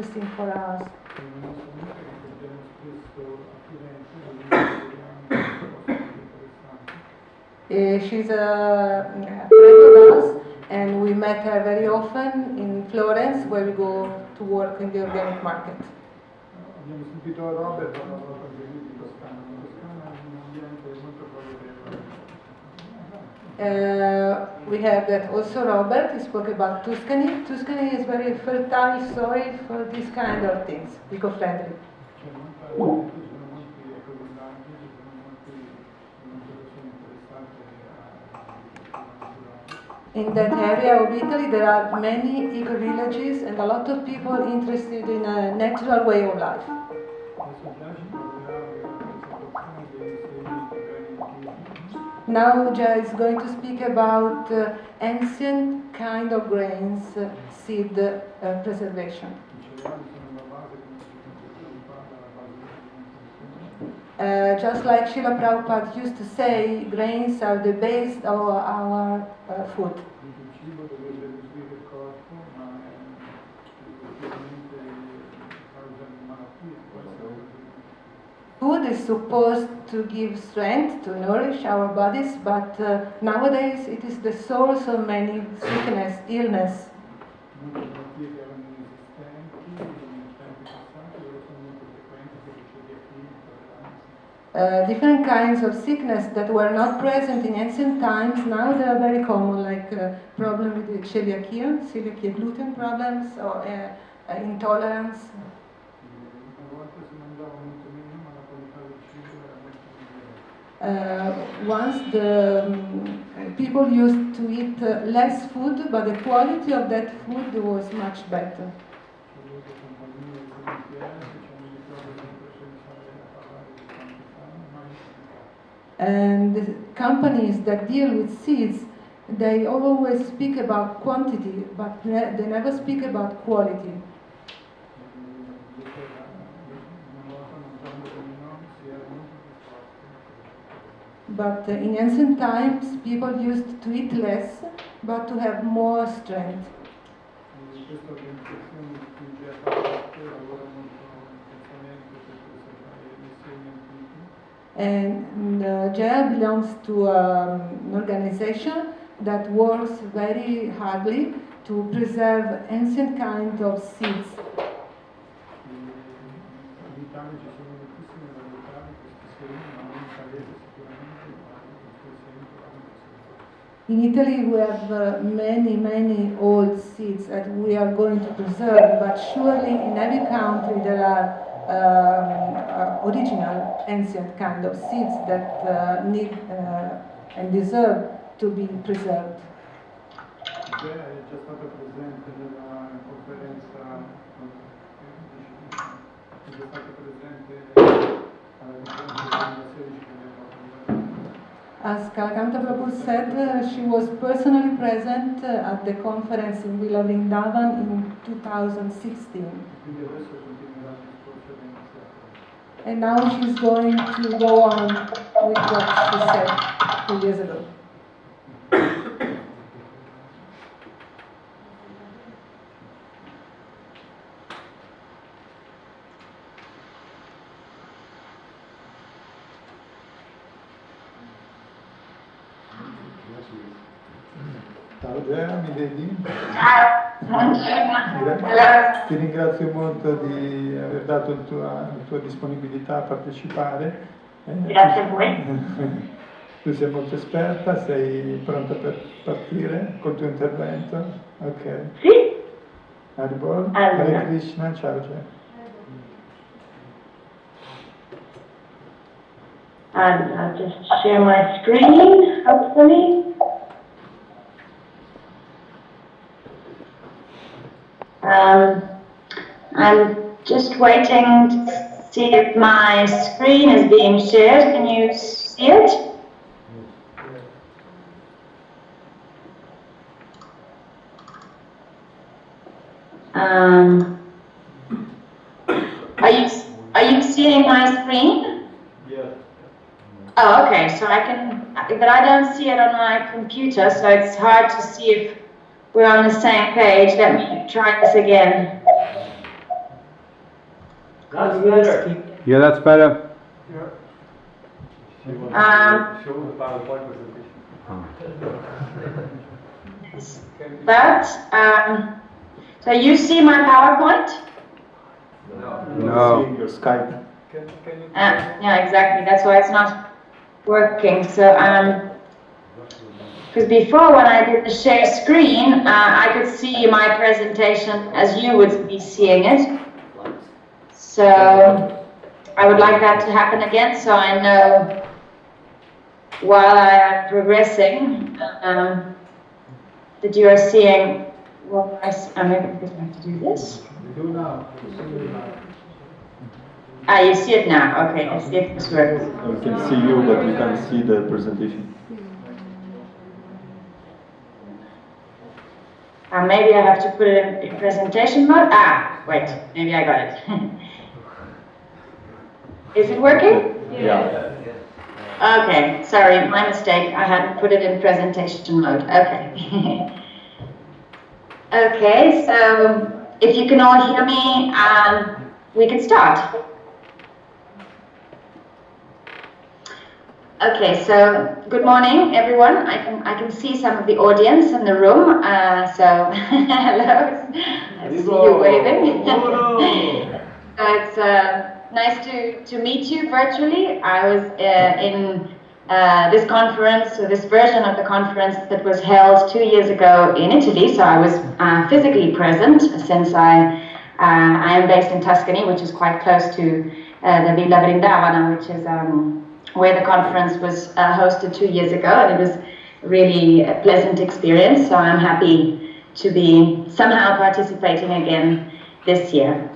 interesting for us. She's a friend of us, and we met her very often in Florence, where we go to work in the organic market. Abbiamo sentito Robert parlare di Toscana. Toscana è un ambiente molto favorevole. We have that also Robert, he spoke about Tuscany. Tuscany is very fertile soil for these kind of things, eco-friendly. In that area of Italy there are many eco-villages and a lot of people interested in a natural way of life. Now Jay is going to speak about ancient kind of grains, seed preservation. Just like Srila Prabhupada used to say, grains are the base of our food. Food is supposed to give strength, to nourish our bodies, but nowadays it is the source of many sickness, illness. Different kinds of sickness that were not present in ancient times, now they are very common, like problem with celiakia, gluten problems, or intolerance. Once the people used to eat less food, but the quality of that food was much better. And the companies that deal with seeds, they always speak about quantity, but they never speak about quality. But in ancient times, people used to eat less, but to have more strength. And Jaya belongs to an organization that works very hardly to preserve ancient kind of seeds. In Italy we have many old seeds that we are going to preserve, but surely in every country there are original ancient kind of seeds that need and deserve to be preserved. As Kalakanta Prabhu said, she was personally present at the conference in Villa Vrindavan in 2016. And now she's going to go on with what she said 2 years ago. Ciao Gea, mi vedi? Ti ringrazio molto di aver dato la tua disponibilità a partecipare. Grazie a voi. Tu sei molto esperta, sei pronta per partire col tuo intervento? Ok. Sì? Haribol, Allora. Hare Krishna, ciao Gea. I'll just share my screen, hopefully. I'm just waiting to see if my screen is being shared. Can you see it? Are you seeing my screen? Yes. Oh, okay. So I can, but I don't see it on my computer, so it's hard to see if we're on the same page. Let me try this again. That's better. Yeah, that's better. Show the PowerPoint presentation. But, so you see my PowerPoint? No. Seeing your Skype. Yeah, exactly. That's why it's not working. So, because before when I did the share screen, I could see my presentation as you would be seeing it. So, I would like that to happen again, so I know while I am progressing that you are seeing. Well, maybe because I have to do this. Ah, you see it now. Okay, let's see if this works. We can see you, but we can't see the presentation. Maybe I have to put it in presentation mode. Ah, wait, maybe I got it. Is it working? Yeah. Okay, sorry, my mistake. I hadn't put it in presentation mode. Okay. Okay, so if you can all hear me, we can start. Okay, so good morning, everyone. I can see some of the audience in the room. So hello, I see you waving. So it's nice to meet you virtually. I was in this conference, or this version of the conference that was held 2 years ago in Italy. So I was physically present, since I am based in Tuscany, which is quite close to the Villa Vrindavana, which is where the conference was hosted 2 years ago, and it was really a pleasant experience. So I'm happy to be somehow participating again this year.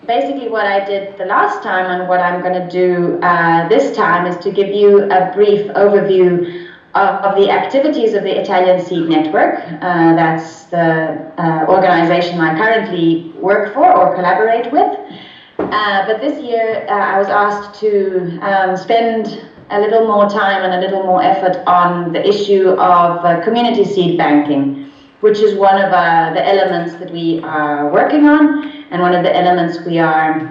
Basically what I did the last time and what I'm going to do this time is to give you a brief overview of the activities of the Italian Seed Network. That's the organization I currently work for or collaborate with. But this year I was asked to spend a little more time and a little more effort on the issue of community seed banking, which is one of the elements that we are working on, and one of the elements we are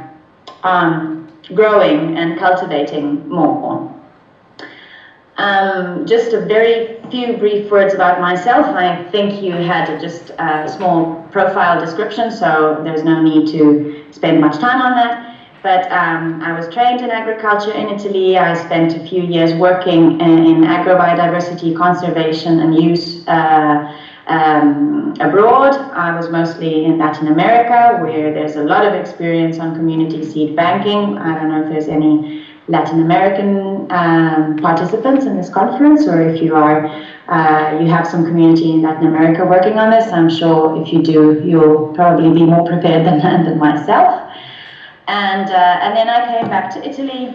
growing and cultivating more. Just a very few brief words about myself. I think you had just a small profile description, so there's no need to spend much time on that. But I was trained in agriculture in Italy. I spent a few years working in agrobiodiversity conservation and use abroad. I was mostly in Latin America, where there's a lot of experience on community seed banking. I don't know if there's any Latin American participants in this conference, or if you are, you have some community in Latin America working on this. I'm sure if you do, you'll probably be more prepared than myself. And then I came back to Italy,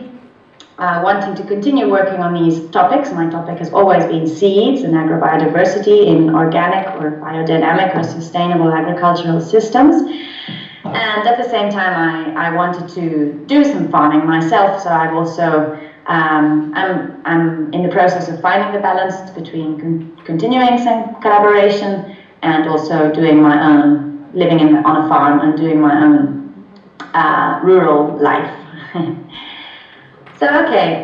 wanting to continue working on these topics. My topic has always been seeds and agrobiodiversity in organic or biodynamic or sustainable agricultural systems. And at the same time, I wanted to do some farming myself. So I've also, I'm in the process of finding the balance between continuing some collaboration and also doing my own, living on a farm and doing my own rural life. So, okay,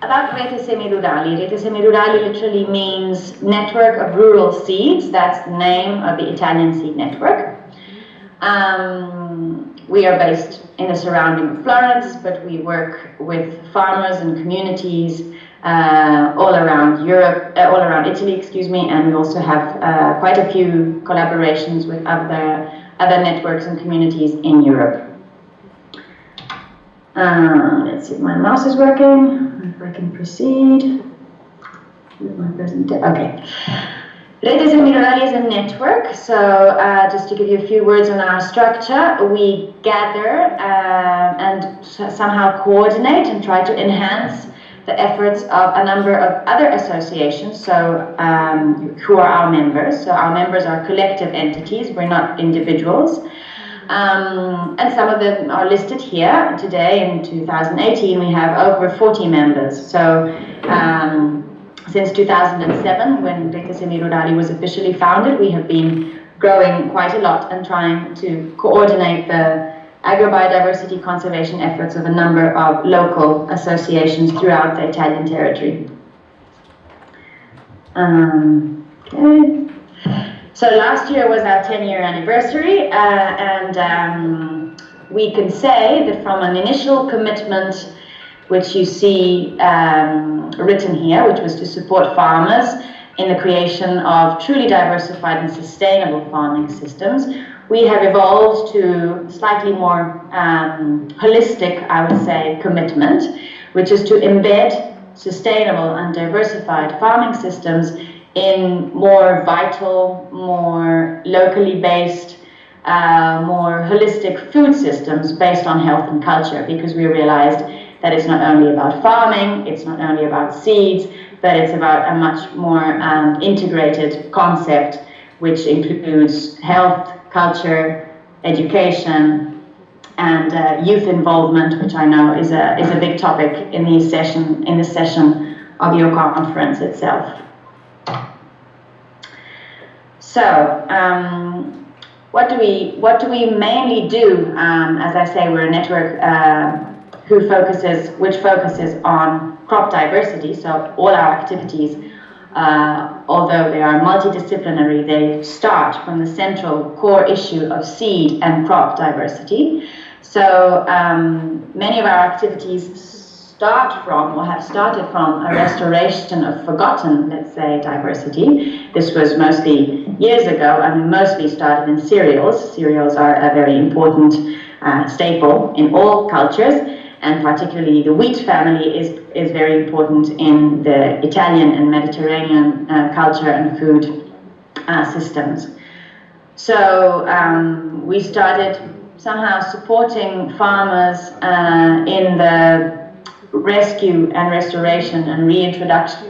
about Rete Semirurali. Rete Semirurali literally means Network of Rural Seeds. That's the name of the Italian Seed Network. We are based in the surrounding of Florence, but we work with farmers and communities all around Europe, all around Italy, excuse me, and we also have quite a few collaborations with other networks and communities in Europe. Let's see if my mouse is working, if I can proceed with my presentation. Okay. Rete Semirurali is a network, so just to give you a few words on our structure, we gather and somehow coordinate and try to enhance the efforts of a number of other associations, so who are our members. So our members are collective entities, we're not individuals. And some of them are listed here. Today, in 2018, we have over 40 members. So since 2007, when Rete Semirurali was officially founded, we have been growing quite a lot and trying to coordinate the agrobiodiversity conservation efforts of a number of local associations throughout the Italian territory. Okay. So last year was our 10-year anniversary, and we can say that from an initial commitment, which you see written here, which was to support farmers in the creation of truly diversified and sustainable farming systems, we have evolved to slightly more holistic, I would say, commitment, which is to embed sustainable and diversified farming systems in more vital, more locally based, more holistic food systems based on health and culture, because we realized that it's not only about farming, it's not only about seeds, but it's about a much more integrated concept, which includes health, culture, education, and youth involvement, which I know is a big topic in this session of your conference itself. So, what do we mainly do? As I say, we're a network which focuses on crop diversity. So all our activities, although they are multidisciplinary, they start from the central core issue of seed and crop diversity. So many of our activities start from, or have started from, a restoration of forgotten, let's say, diversity. This was mostly years ago, and we mostly started in cereals. Cereals are a very important staple in all cultures, and particularly the wheat family is very important in the Italian and Mediterranean culture and food systems. So we started somehow supporting farmers in the rescue and restoration and reintroduction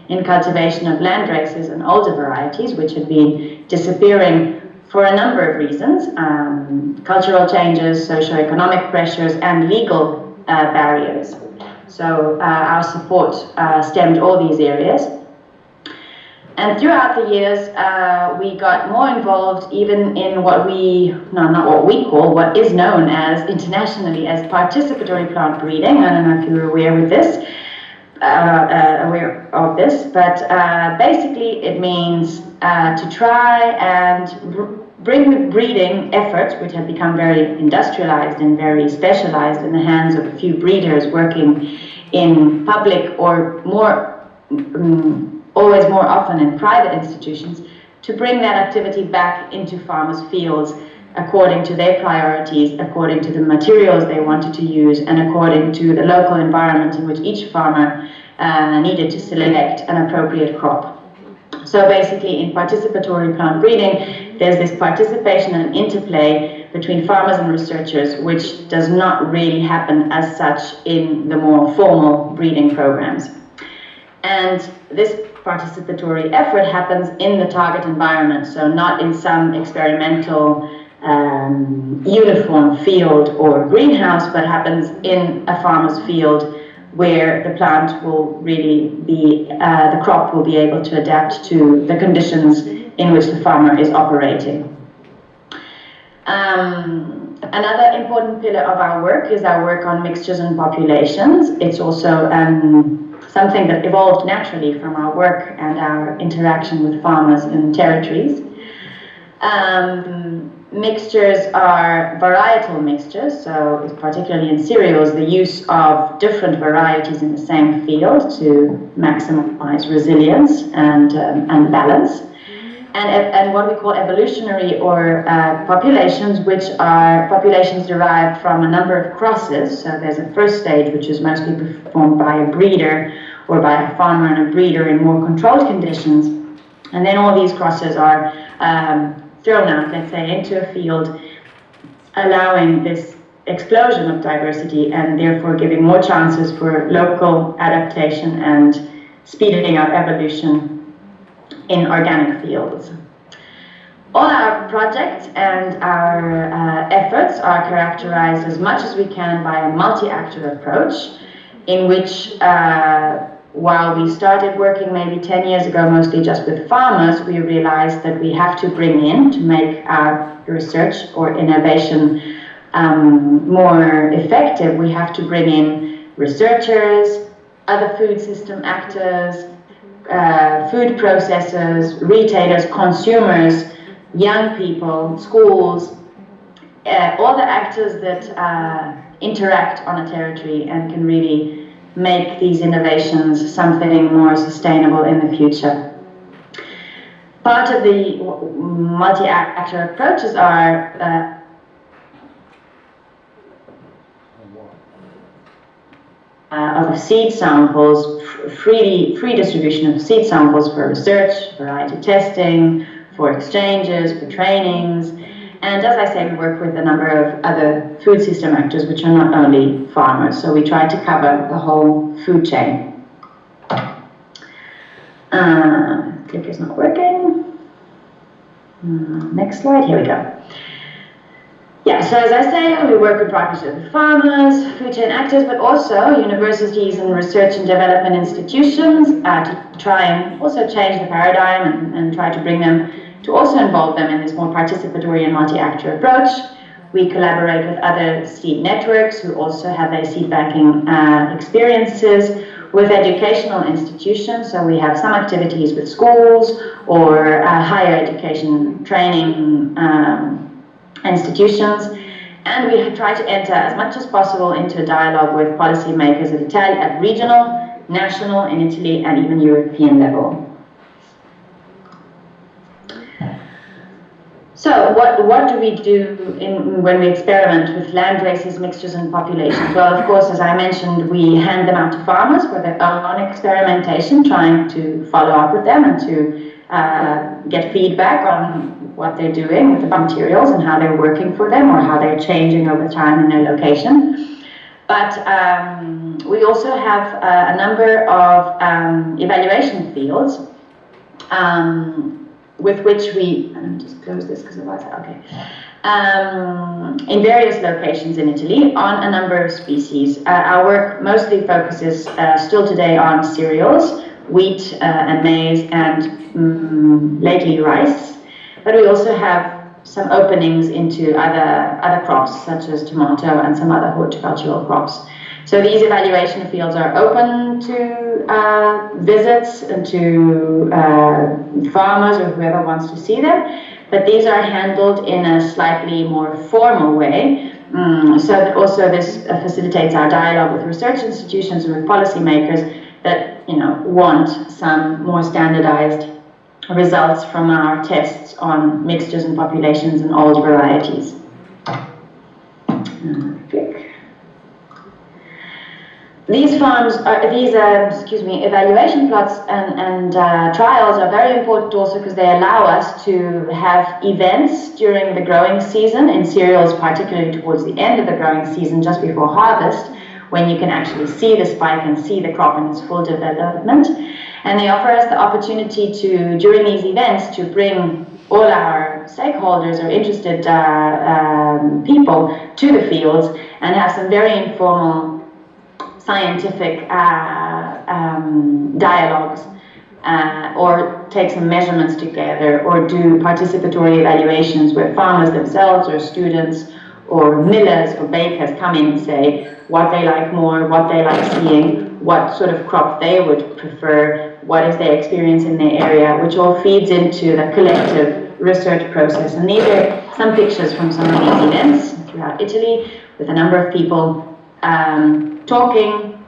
in cultivation of land races and older varieties, which had been disappearing for a number of reasons: cultural changes, socio-economic pressures, and legal barriers. So our support stemmed all these areas. And throughout the years, we got more involved even in what what is known as internationally as participatory plant breeding. I don't know if you're aware of this, but basically it means to try and bring the breeding efforts, which have become very industrialized and very specialized in the hands of a few breeders working in public or always more often in private institutions, to bring that activity back into farmers' fields according to their priorities, according to the materials they wanted to use, and according to the local environment in which each farmer needed to select an appropriate crop. So basically, in participatory plant breeding, there's this participation and interplay between farmers and researchers, which does not really happen as such in the more formal breeding programs. And this participatory effort happens in the target environment, so not in some experimental uniform field or greenhouse, but happens in a farmer's field where the plant will really be, the crop will be able to adapt to the conditions in which the farmer is operating. Another important pillar of our work is our work on mixtures and populations. It's also something that evolved naturally from our work and our interaction with farmers in territories. Mixtures are varietal mixtures, so particularly in cereals, the use of different varieties in the same field to maximize resilience and balance. And what we call evolutionary or populations, which are populations derived from a number of crosses. So there's a first stage, which is mostly performed by a breeder or by a farmer and a breeder in more controlled conditions. And then all these crosses are thrown out, let's say, into a field, allowing this explosion of diversity and therefore giving more chances for local adaptation and speeding up evolution in organic fields. All our projects and our efforts are characterized as much as we can by a multi-actor approach, in which while we started working maybe 10 years ago mostly just with farmers, we realized that we have to bring in, to make our research or innovation more effective, we have to bring in researchers, other food system actors, food processors, retailers, consumers, young people, schools, all the actors that interact on a territory and can really make these innovations something more sustainable in the future. Part of the multi-actor approaches are of seed samples, free distribution of seed samples for research, variety testing, for exchanges, for trainings. And as I say, we work with a number of other food system actors, which are not only farmers. So we try to cover the whole food chain. Click is not working. Next slide, here we go. Yeah, so as I say, we work in partnership with farmers, food chain actors, but also universities and research and development institutions to try and also change the paradigm and try to bring them, to also involve them in this more participatory and multi-actor approach. We collaborate with other seed networks who also have their seed banking experiences, with educational institutions, so we have some activities with schools or higher education training institutions, and we try to enter as much as possible into a dialogue with policymakers at regional, national, in Italy, and even European level. So what do we do when we experiment with land races, mixtures and populations? Well, of course, as I mentioned, we hand them out to farmers for their own experimentation, trying to follow up with them and to get feedback on what they're doing with the materials and how they're working for them or how they're changing over time in their location. But we also have a number of evaluation fields with which we, let me just close this because otherwise, okay, in various locations in Italy on a number of species. Our work mostly focuses still today on cereals, wheat and maize, and lately rice, but we also have some openings into other crops such as tomato and some other horticultural crops. So these evaluation fields are open to visits and to farmers or whoever wants to see them, but these are handled in a slightly more formal way. So that also this facilitates our dialogue with research institutions and with policymakers that want some more standardized results from our tests on mixtures and populations and old varieties. These evaluation plots and trials are very important also because they allow us to have events during the growing season, in cereals particularly towards the end of the growing season, just before harvest, when you can actually see the spike and see the crop in its full development. And they offer us the opportunity to, during these events, to bring all our stakeholders or interested people to the fields and have some very informal scientific dialogues, or take some measurements together, or do participatory evaluations where farmers themselves or students or millers or bakers come in and say what they like more, what they like seeing, what sort of crop they would prefer, what is their experience in their area, which all feeds into the collective research process. And these are some pictures from some of these events throughout Italy with a number of people talking,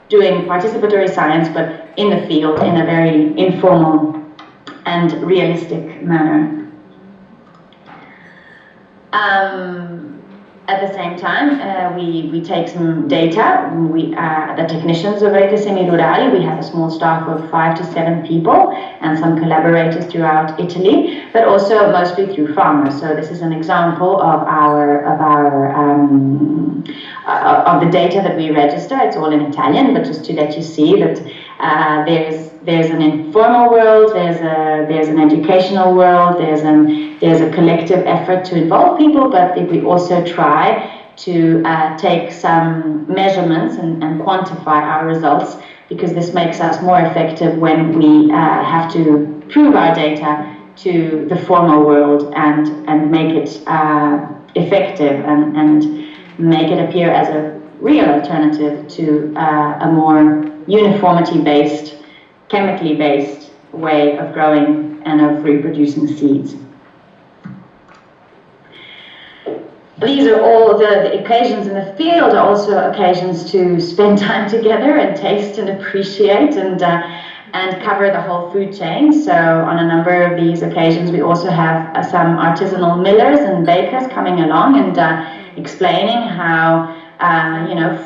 doing participatory science, but in the field in a very informal and realistic manner. At the same time, we take some data. The technicians of Rurali, we have a small staff of 5 to 7 people and some collaborators throughout Italy, but also mostly through farmers. So this is an example of the data that we register. It's all in Italian, but just to let you see that there's an informal world, there's an educational world, there's a collective effort to involve people, but we also try to take some measurements and quantify our results because this makes us more effective when we have to prove our data to the formal world and make it effective and make it appear as a real alternative to a more uniformity-based, chemically based way of growing and of reproducing seeds. These are all the occasions in the field, are also occasions to spend time together and taste and appreciate and cover the whole food chain. So on a number of these occasions we also have some artisanal millers and bakers coming along and explaining how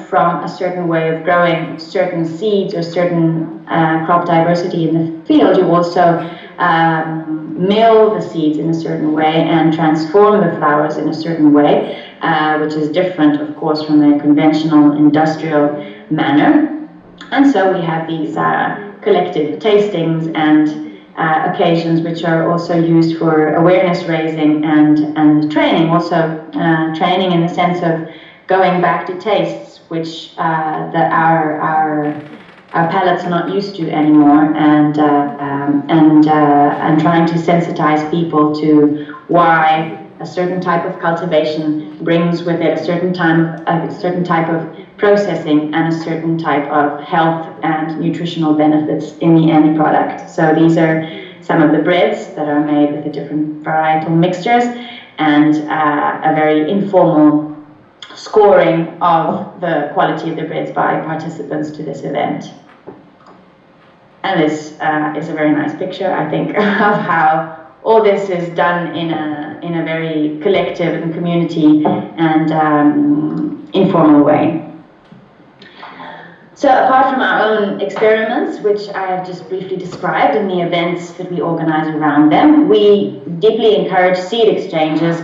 from a certain way of growing certain seeds or certain crop diversity in the field, you also mill the seeds in a certain way and transform the flowers in a certain way, which is different, of course, from a conventional industrial manner. And so we have these collective tastings and occasions which are also used for awareness raising and training, also training in the sense of going back to tastes which our palates are not used to anymore, and trying to sensitize people to why a certain type of cultivation brings with it a certain type of processing and a certain type of health and nutritional benefits in the end product. So these are some of the breads that are made with the different varietal mixtures, and a very informal scoring of the quality of the breads by participants to this event. And this is a very nice picture, I think, of how all this is done in a very collective and community and informal way. So apart from our own experiments, which I have just briefly described, and the events that we organize around them, we deeply encourage seed exchanges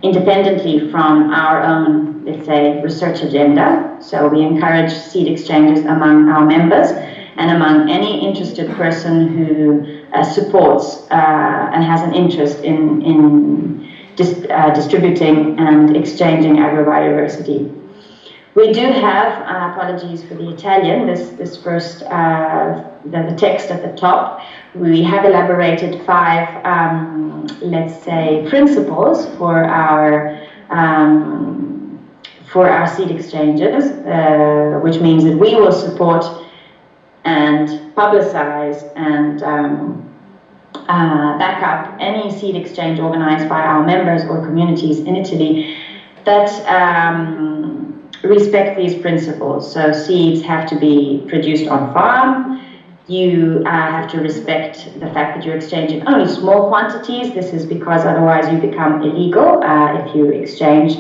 independently from our own, let's say, research agenda. So we encourage seed exchanges among our members and among any interested person who supports and has an interest in distributing and exchanging agrobiodiversity. We do have, apologies for the Italian, this first, the text at the top. We have elaborated 5, let's say, principles for our seed exchanges, which means that we will support and publicize and back up any seed exchange organized by our members or communities in Italy that respect these principles. So seeds have to be produced on farm. You have to respect the fact that you're exchanging only small quantities. This is because otherwise you become illegal if you exchange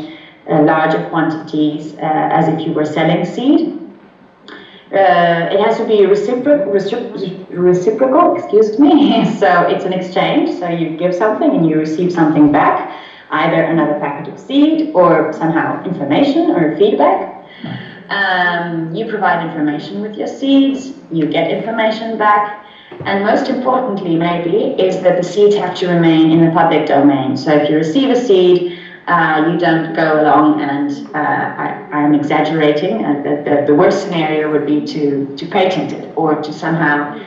larger quantities as if you were selling seed. It has to be reciprocal, excuse me. So it's an exchange. So you give something and you receive something back, either another packet of seed or somehow information or feedback. You provide information with your seeds, you get information back, and most importantly maybe is that the seeds have to remain in the public domain. So if you receive a seed, you don't go along and, I'm exaggerating, the worst scenario would be to patent it or to somehow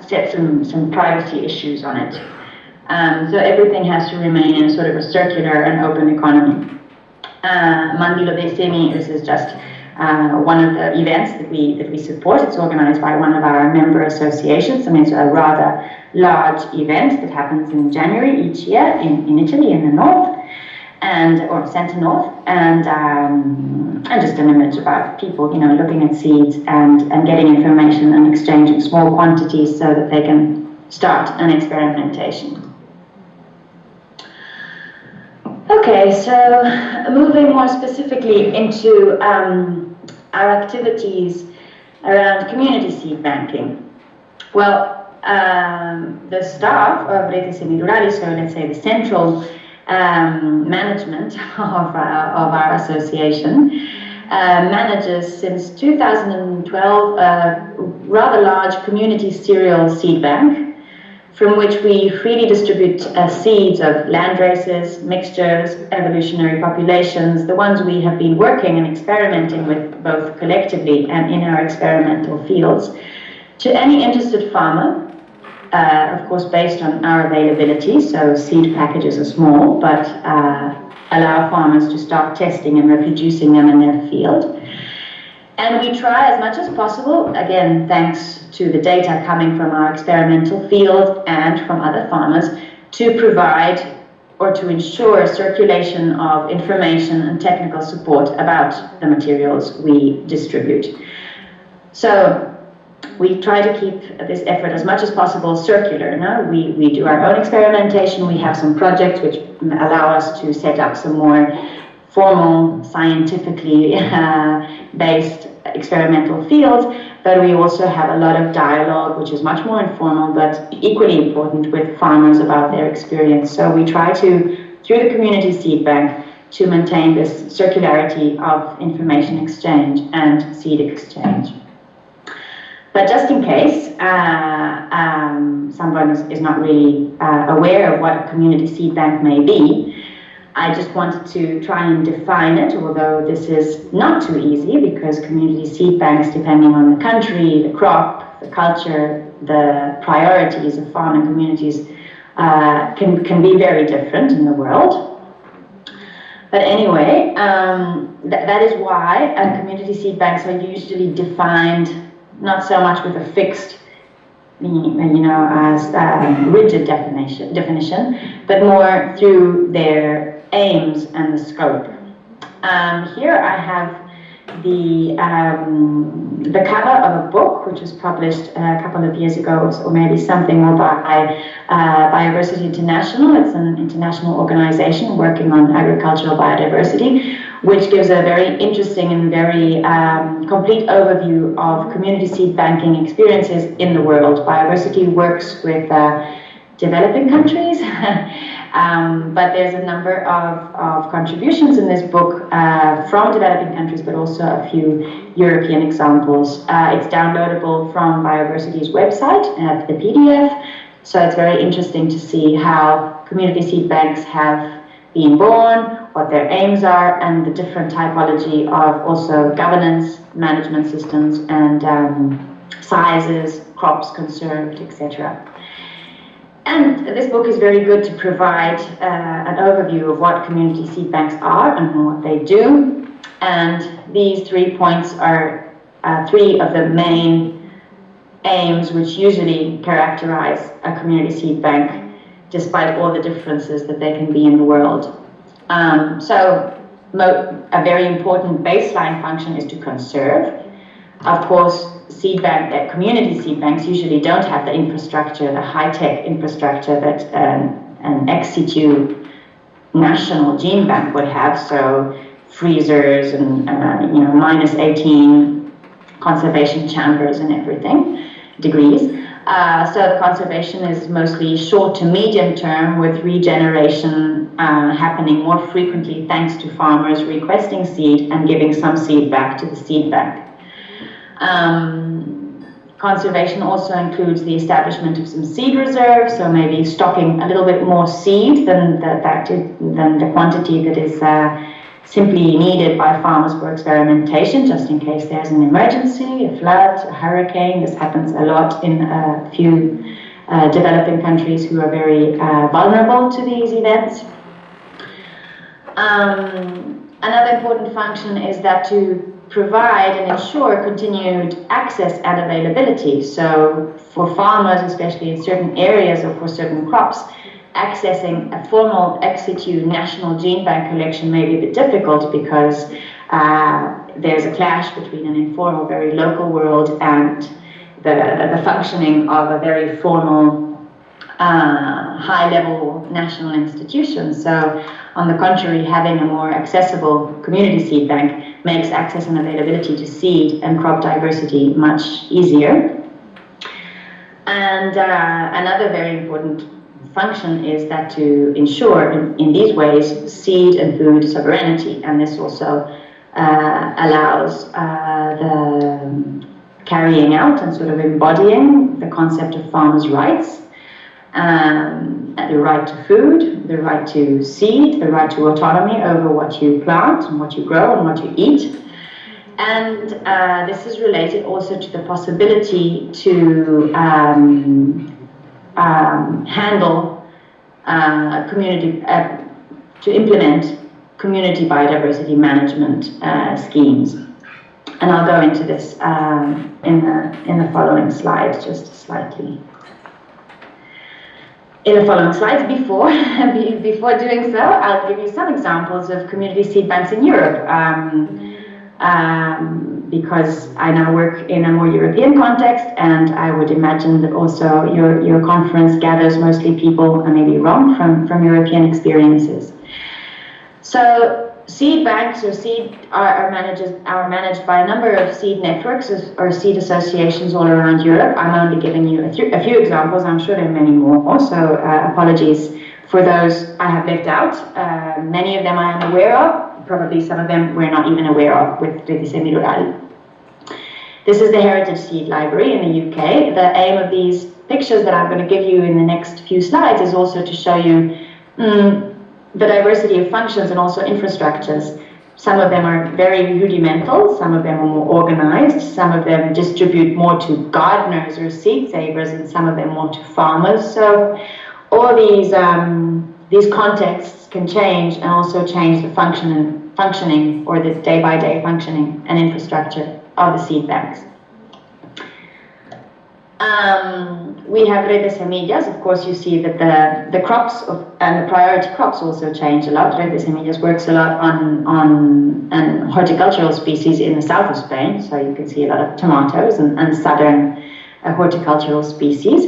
set some privacy issues on it. So everything has to remain in a sort of a circular and open economy. Mandilo Besemi, this is just one of the events that we support. It's organized by one of our member associations. I mean, it's a rather large event that happens in January each year in Italy, in the north, or center north, and just an image about people, looking at seeds and getting information and exchanging small quantities so that they can start an experimentation. Okay, so moving more specifically into our activities around community seed banking. Well, the staff of Rurali, so let's say the central management of our association, manages since 2012 a rather large community cereal seed bank, from which we freely distribute seeds of land races, mixtures, evolutionary populations, the ones we have been working and experimenting with both collectively and in our experimental fields, to any interested farmer, of course based on our availability, so seed packages are small, but allow farmers to start testing and reproducing them in their field. And we try as much as possible, again, thanks to the data coming from our experimental field and from other farmers, to provide or to ensure circulation of information and technical support about the materials we distribute. So we try to keep this effort as much as possible circular. No? We do our own experimentation. We have some projects which allow us to set up some more formal, scientifically based experimental fields, but we also have a lot of dialogue, which is much more informal, but equally important, with farmers about their experience. So we try to, through the community seed bank, to maintain this circularity of information exchange and seed exchange. But just in case someone is not really aware of what a community seed bank may be, I just wanted to try and define it, although this is not too easy because community seed banks, depending on the country, the crop, the culture, the priorities of farming communities, can be very different in the world. But anyway, that is why community seed banks are usually defined not so much with a fixed, as rigid definition, but more through their aims and the scope. Here I have the cover of a book which was published a couple of years ago, or maybe something more, by Biodiversity International. It's an international organization working on agricultural biodiversity, which gives a very interesting and very complete overview of community seed banking experiences in the world. Biodiversity works with developing countries, but there's a number of contributions in this book from developing countries, but also a few European examples. It's downloadable from Biodiversity's website at the PDF, so it's very interesting to see how community seed banks have been born, what their aims are, and the different typology of also governance, management systems, and sizes, crops conserved, etc. And this book is very good to provide an overview of what community seed banks are and what they do. And these 3 points are 3 of the main aims which usually characterize a community seed bank, despite all the differences that they can be in the world. So a very important baseline function is to conserve. Of course, community seed banks usually don't have the infrastructure, the high-tech infrastructure that an ex situ national gene bank would have, so freezers and -18 conservation chambers and everything, degrees. So the conservation is mostly short to medium term, with regeneration happening more frequently thanks to farmers requesting seed and giving some seed back to the seed bank. Conservation also includes the establishment of some seed reserves, so maybe stocking a little bit more seed than the quantity that is simply needed by farmers for experimentation, just in case there's an emergency, a flood, a hurricane. This happens a lot in a few developing countries who are very vulnerable to these events. Another important function is that to provide and ensure continued access and availability. So for farmers, especially in certain areas or for certain crops, accessing a formal ex situ national gene bank collection may be a bit difficult because there's a clash between an informal, very local world and the functioning of a very formal, high-level national institution. So, on the contrary, having a more accessible community seed bank makes access and availability to seed and crop diversity much easier. And another very important function is that to ensure in these ways seed and food sovereignty, and this also allows the carrying out and sort of embodying the concept of farmers' rights. the right to food, the right to seed, the right to autonomy over what you plant and what you grow and what you eat. And this is related also to the possibility to handle community, to implement community biodiversity management schemes. And I'll go into this in the following slides, just slightly. In the following slides, before doing so, I'll give you some examples of community seed banks in Europe. Because I now work in a more European context, and I would imagine that also your conference gathers mostly people, and maybe wrong, from European experiences. So seed banks or seed are managed by a number of seed networks or seed associations all around Europe. I'm only giving you a few examples. I'm sure there are many more. So apologies for those I have left out. Many of them I am aware of. Probably some of them we're not even aware of with Rurali. This is the Heritage Seed Library in the UK. The aim of these pictures that I'm going to give you in the next few slides is also to show you the diversity of functions and also infrastructures. Some of them are very rudimental, some of them are more organized, some of them distribute more to gardeners or seed savers, and some of them more to farmers. So all these contexts can change and also change the functioning or the day-by-day functioning and infrastructure of the seed banks. We have redes semillas. Of course, you see that the crops and the priority crops also change a lot. Redes semillas works a lot on horticultural species in the south of Spain, so you can see a lot of tomatoes and southern horticultural species.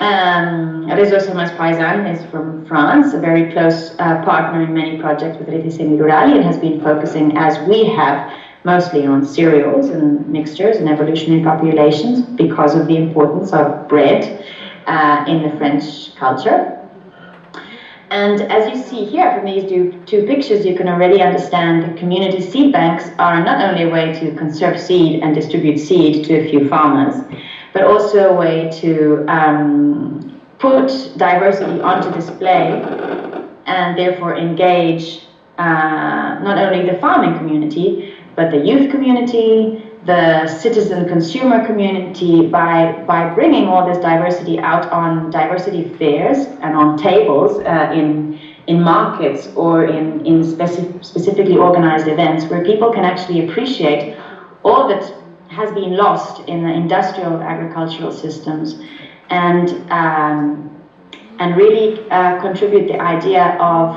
Redes Paisan is from France, a very close partner in many projects with Redes Rurali, and has been focusing, as we have, mostly on cereals and mixtures and evolutionary populations because of the importance of bread in the French culture. And as you see here from these two pictures, you can already understand that community seed banks are not only a way to conserve seed and distribute seed to a few farmers, but also a way to put diversity onto display and therefore engage not only the farming community, but the youth community, the citizen consumer community, by bringing all this diversity out on diversity fairs and on tables in markets or in specifically organized events where people can actually appreciate all that has been lost in the industrial agricultural systems and really contribute the idea of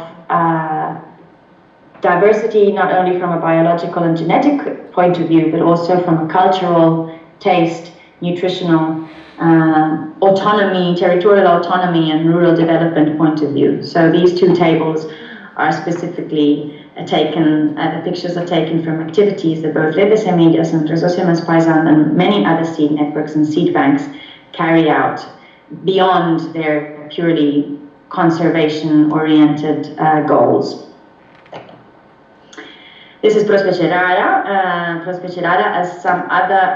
diversity, not only from a biological and genetic point of view, but also from a cultural, taste, nutritional, autonomy, territorial autonomy, and rural development point of view. So these two tables are specifically taken, the pictures are taken from activities that both Redes Semillas and Redes Paisan and many other seed networks and seed banks carry out beyond their purely conservation-oriented goals. This is Prospecerada. Prospecerada, as some other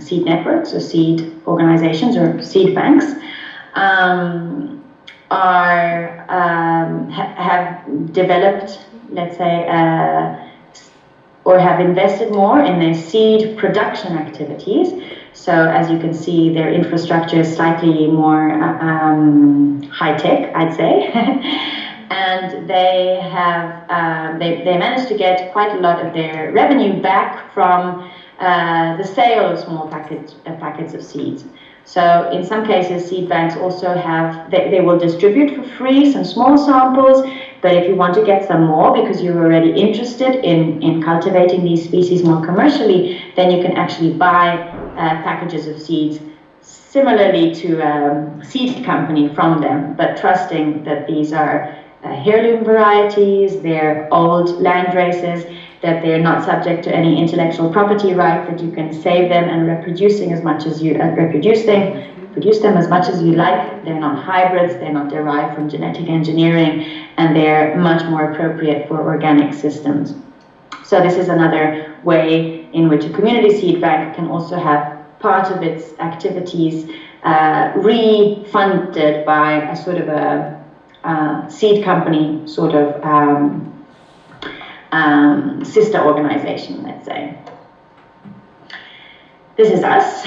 seed networks or seed organizations or seed banks, have developed, let's say, or have invested more in their seed production activities. So as you can see, their infrastructure is slightly more high-tech, I'd say. And they have they managed to get quite a lot of their revenue back from the sale of small packets of seeds. So in some cases, seed banks also have, they will distribute for free some small samples, but if you want to get some more because you're already interested in cultivating these species more commercially, then you can actually buy packages of seeds similarly to a seed company from them, but trusting that these are heirloom varieties, they're old land races, that they're not subject to any intellectual property right, that you can save them and reproduce them as much as you like. They're not hybrids, they're not derived from genetic engineering, and they're much more appropriate for organic systems. So this is another way in which a community seed bank can also have part of its activities refunded by a sort of a seed company sort of sister organization, let's say. This is us,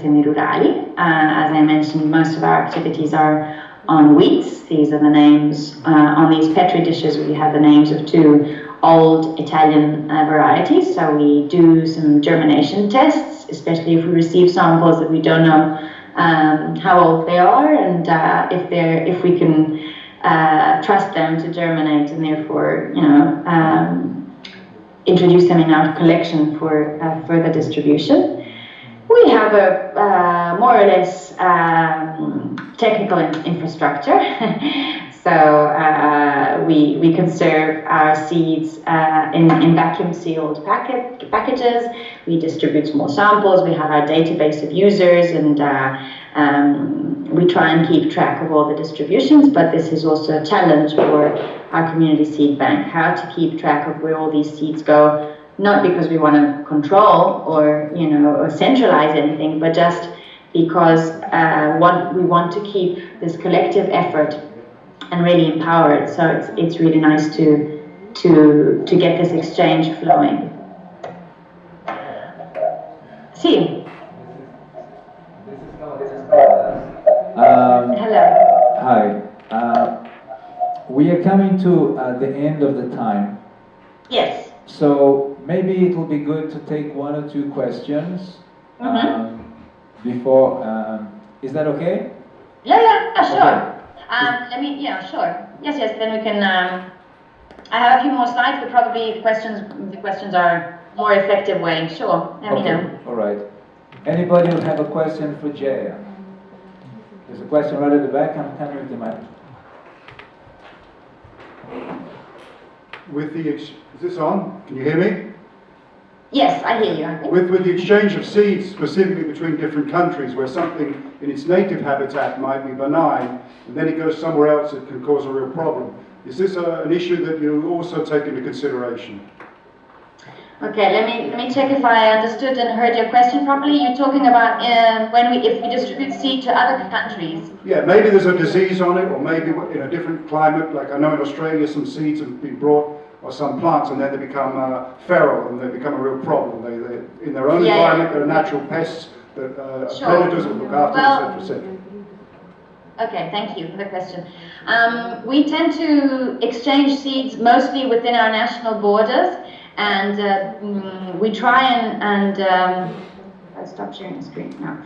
Rurali. As I mentioned, most of our activities are on wheats. These are the names, on these Petri dishes we have the names of 2 old Italian varieties. So we do some germination tests, especially if we receive samples that we don't know how old they are, and if we can trust them to germinate, and therefore, you know, introduce them in our collection for further distribution. We have a more or less technical infrastructure. So we conserve our seeds in vacuum sealed packages. We distribute small samples. We have our database of users, and we try and keep track of all the distributions. But this is also a challenge for our community seed bank, how to keep track of where all these seeds go. Not because we want to control or, you know, or centralize anything, but just because we want to keep this collective effort and really empower it. So it's really nice to get this exchange flowing. See. Hello. Hi. We are coming to the end of the time. Yes. So maybe it will be good to take 1 or 2 questions before. Is that okay? Yeah, sure. Okay. Sure. Yes. Then we can. I have a few more slides, but probably the questions are more effective way. Sure. Let me know. All right. Anybody who have a question for Jaya? There's a question right at the back. I'm coming with the mic. Is this on? Can you hear me? Yes, I hear you. I think. With the exchange of seeds, specifically between different countries, where something in its native habitat might be benign, and then it goes somewhere else, it can cause a real problem. Is this an issue that you also take into consideration? Okay, let me check if I understood and heard your question properly. You're talking about if we distribute seed to other countries. Yeah, maybe there's a disease on it, or maybe in a different climate. Like I know in Australia, some seeds have been brought, or some plants, and then they become feral, and they become a real problem. They in their own environment, they're natural pests that predators will look after, etc., etc. Okay, thank you for the question. We tend to exchange seeds mostly within our national borders, and we try and I'll stop sharing the screen now.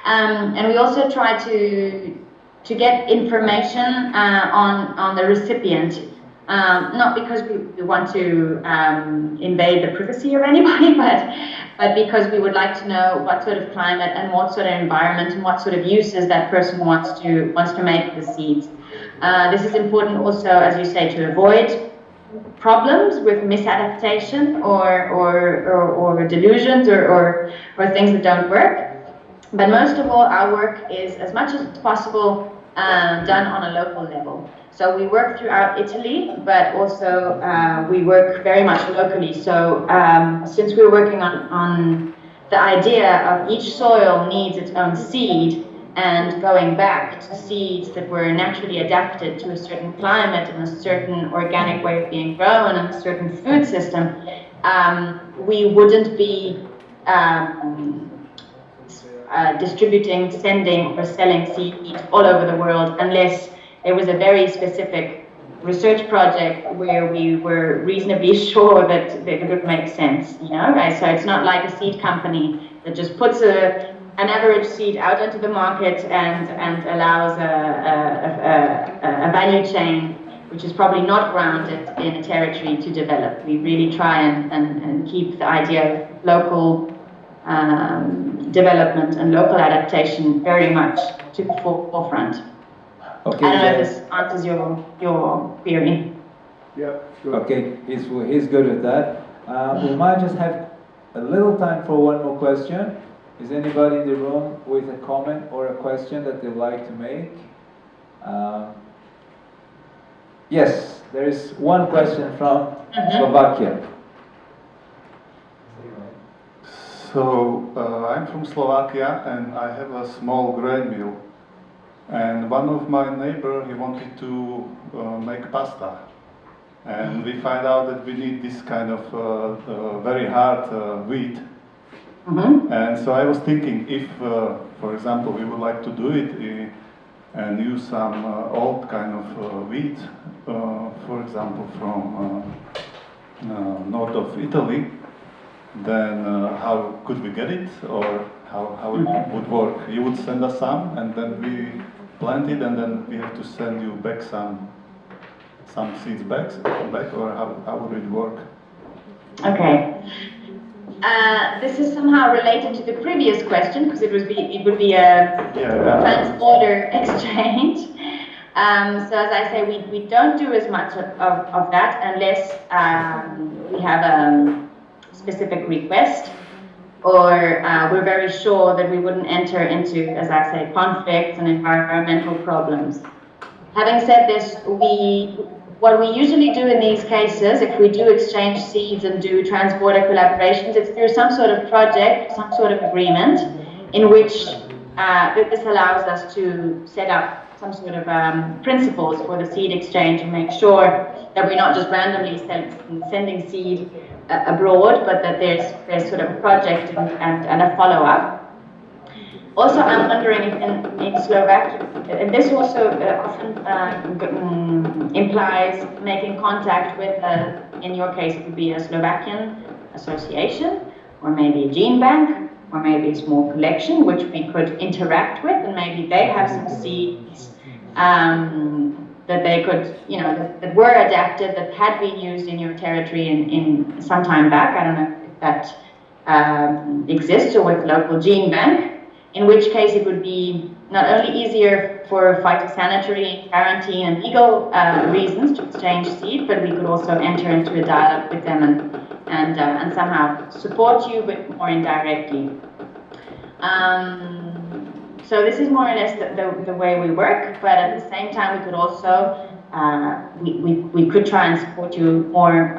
And we also try to get information on the recipient. Not because we want to invade the privacy of anybody, but because we would like to know what sort of climate and what sort of environment and what sort of uses that person wants to make the seeds. This is important also, as you say, to avoid problems with misadaptation or delusions or things that don't work. But most of all, our work is as much as possible done on a local level. So we work throughout Italy, but also we work very much locally. So since we're working on the idea of each soil needs its own seed, and going back to seeds that were naturally adapted to a certain climate and a certain organic way of being grown and a certain food system, we wouldn't be distributing, sending, or selling seed all over the world unless it was a very specific research project where we were reasonably sure that it would make sense, you know, right? So it's not like a seed company that just puts an average seed out into the market and allows a value chain which is probably not grounded in a territory to develop. We really try and keep the idea of local development and local adaptation very much to the forefront. Okay, I don't know if this answers your query. Yeah, good. Okay, he's good at that. We might just have a little time for one more question. Is anybody in the room with a comment or a question that they'd like to make? Yes, there is one question from Slovakia. So I'm from Slovakia and I have a small grain mill. And one of my neighbor, he wanted to make pasta. And we find out that we need this kind of very hard wheat. Mm-hmm. And so I was thinking if, for example, we would like to do it and use some old kind of wheat, for example, from north of Italy, then how could we get it, or how it would work? You would send us some, and then we plant it, and then we have to send you back some seeds back, or how would it work? Okay. This is somehow related to the previous question, because it would be a trans-border exchange. So as I say, we don't do as much of that unless we have a specific request, or we're very sure that we wouldn't enter into, as I say, conflicts and environmental problems. Having said this, what we usually do in these cases, if we do exchange seeds and do trans-border collaborations, it's through some sort of project, some sort of agreement, in which this allows us to set up some sort of principles for the seed exchange and make sure that we're not just randomly sending seed abroad, but that there's sort of a project and a follow-up. Also, I'm wondering if in Slovakia, and this also often implies making contact with, in your case, it would be a Slovakian association, or maybe a gene bank, or maybe a small collection, which we could interact with, and maybe they have some seeds that they could, that were adapted, that had been used in your territory in some time back. I don't know if that exists, or with local gene bank. In which case it would be not only easier for phytosanitary, quarantine and legal reasons to exchange seed, but we could also enter into a dialogue with them and somehow support you, but more indirectly. So this is more or less the way we work, but at the same time we could also, we could try and support you more,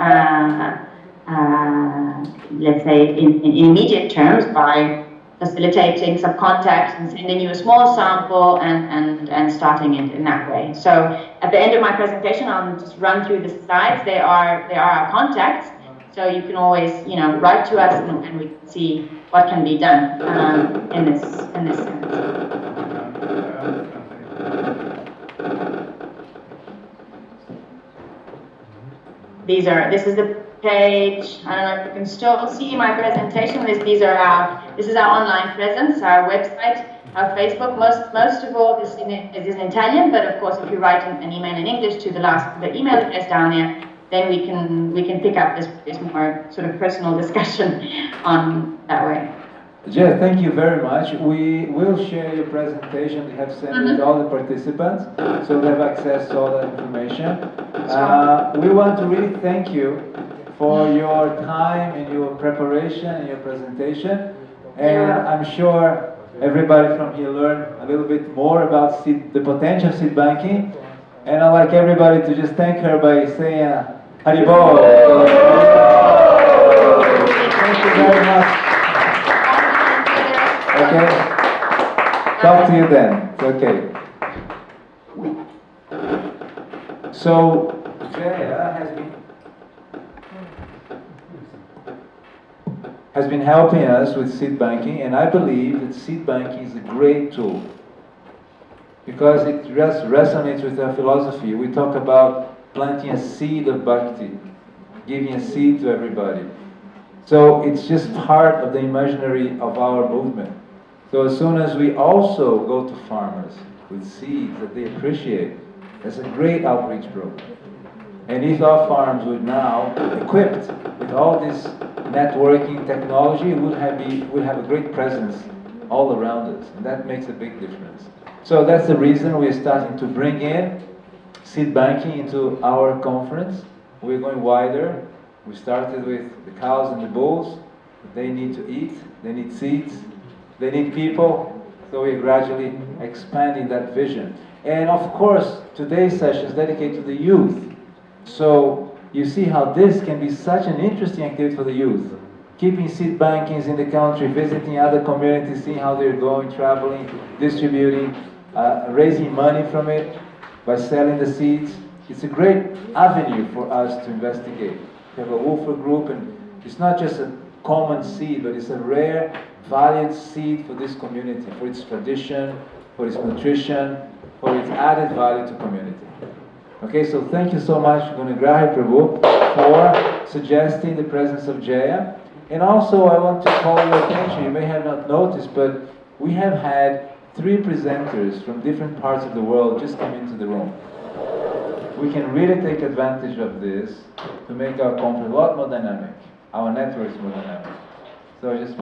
let's say in immediate terms by facilitating some contacts and sending you a small sample and starting it in that way. So at the end of my presentation, I'll just run through the slides. They are our contacts, so you can always write to us and we can see what can be done in this sense. This is the page. I don't know if you can still see my presentation. This is our online presence, our website, our Facebook. Most of all, this is in Italian, but of course, if you write an email in English to the email address down there, then we can pick up this more sort of personal discussion on that way. Jeff, thank you very much. We will share your presentation we have sent with all the participants, so they have access to all that information. We want to really thank you for your time and your preparation and your presentation. And I'm sure everybody from here learned a little bit more about the potential of seed banking. And I'd like everybody to just thank her by saying Haribol. Thank you very much. Okay. Talk to you then. It's okay. So, Jaya has been helping us with seed banking, and I believe that seed banking is a great tool because it just resonates with our philosophy. We talk about planting a seed of bhakti, giving a seed to everybody. So it's just part of the imaginary of our movement. So as soon as we also go to farmers with seeds that they appreciate, that's a great outreach program. And if our farms were now equipped with all this networking technology, would have a great presence all around us, and that makes a big difference. So that's the reason we're starting to bring in seed banking into our conference. We're going wider. We started with the cows and the bulls. They need to eat, they need seeds, they need people, so we're gradually expanding that vision. And of course, today's session is dedicated to the youth. So you see how this can be such an interesting activity for the youth. keeping seed bankings in the country, visiting other communities, seeing how they're going, traveling, distributing, raising money from it by selling the seeds. It's a great avenue for us to investigate. We have a woofer group, and it's not just a common seed, but it's a rare, valued seed for this community, for its tradition, for its nutrition, for its added value to community. Okay, so thank you so much, Gunagrahi Prabhu, for suggesting the presence of Jaya. And also I want to call your attention, you may have not noticed, but we have had 3 presenters from different parts of the world just come into the room. We can really take advantage of this to make our conference a lot more dynamic, our networks more dynamic. So I just